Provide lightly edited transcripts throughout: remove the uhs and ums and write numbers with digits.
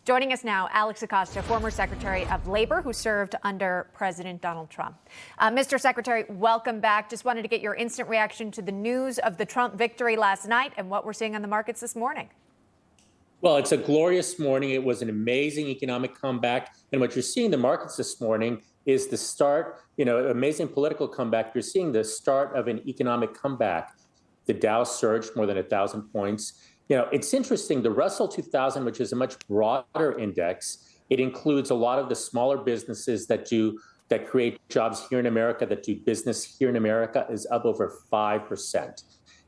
Joining us now, Alex Acosta, former Secretary of Labor, who served under President Donald Trump. Mr. Secretary, welcome back. Just wanted to get your instant reaction to the news of the Trump victory last night and what we're seeing on the markets this morning. Well, it's a glorious morning. It was an amazing economic comeback. And what you're seeing in the markets this morning is the start, amazing political comeback. You're seeing the start of an economic comeback. The Dow surged more than 1,000 points. It's interesting. The Russell 2000, which is a much broader index, it includes a lot of the smaller businesses that create jobs here in America, that do business here in America, is up over 5%.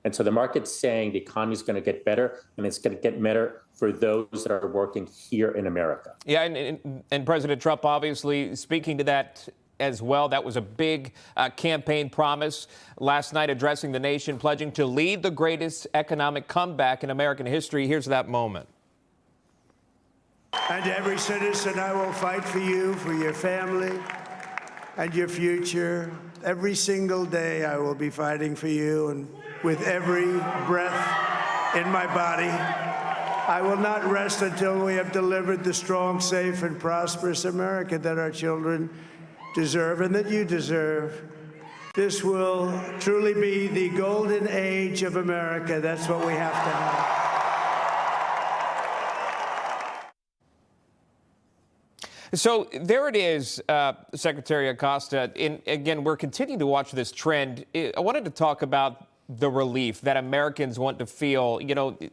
And so the market's saying the economy is going to get better, and it's going to get better for those that are working here in America. Yeah, and President Trump obviously speaking to that as well. That was a big campaign promise last night, addressing the nation, pledging to lead the greatest economic comeback in American history. Here's that moment. And every citizen, I will fight for you, for your family, and your future. Every single day, I will be fighting for you, and with every breath in my body, I will not rest until we have delivered the strong, safe, and prosperous America that our children deserve and that you deserve. This will truly be the golden age of America. That's what we have to have. So there it is, Secretary Acosta. Again, we're continuing to watch this trend. I wanted to talk about the relief that Americans want to feel.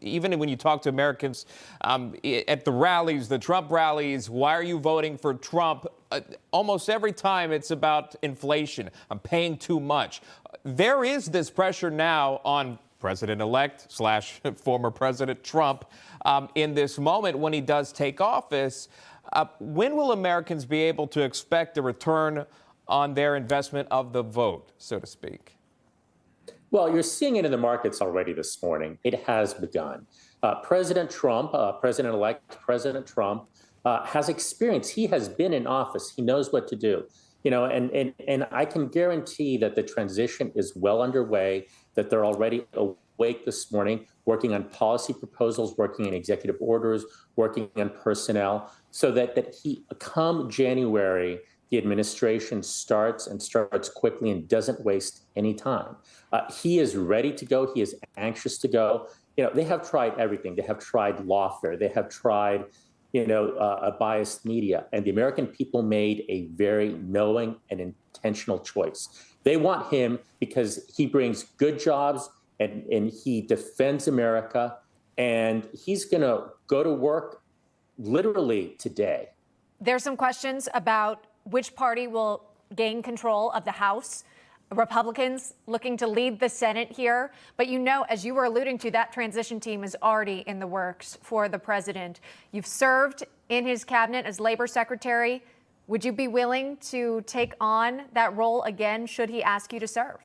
Even when you talk to Americans at the rallies, the Trump rallies, why are you voting for Trump? Almost every time it's about inflation. I'm paying too much. There is this pressure now on President-elect / former President Trump in this moment when he does take office. When will Americans be able to expect a return on their investment of the vote, so to speak? Well, you're seeing it in the markets already this morning. It has begun. President Trump, President-elect President Trump, has experience. He has been in office. He knows what to do. And I can guarantee that the transition is well underway, that they're already awake this morning, working on policy proposals, working on executive orders, working on personnel, so that he, come January, the administration starts quickly and doesn't waste any time. He is ready to go. He is anxious to go. They have tried everything. They have tried lawfare. They have tried, a biased media. And the American people made a very knowing and intentional choice. They want him because he brings good jobs and he defends America. And he's going to go to work literally today. There's some questions about which party will gain control of the House. Republicans looking to lead the Senate here. But as you were alluding to, that transition team is already in the works for the president. You've served in his cabinet as labor secretary. Would you be willing to take on that role again should he ask you to serve?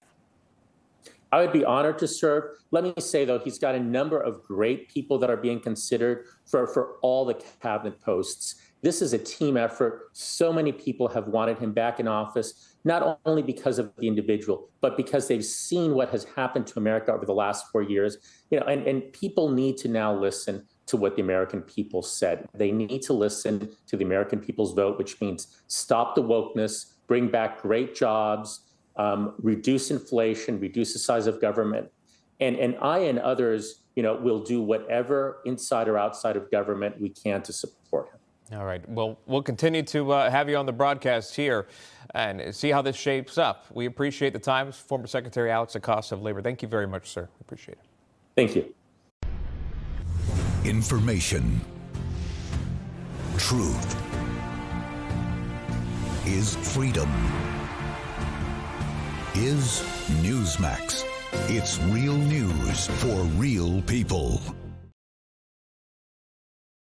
I would be honored to serve. Let me say, though, he's got a number of great people that are being considered for all the cabinet posts. This is a team effort. So many people have wanted him back in office, not only because of the individual, but because they've seen what has happened to America over the last 4 years. And people need to now listen to what the American people said. They need to listen to the American people's vote, which means stop the wokeness, bring back great jobs, reduce inflation, reduce the size of government. And I and others, will do whatever inside or outside of government we can to support him. All right. Well, we'll continue to have you on the broadcast here and see how this shapes up. We appreciate the time. Former Secretary Alex Acosta of Labor. Thank you very much, sir. Appreciate it. Thank you. Information. Truth is freedom. Is Newsmax. It's real news for real people.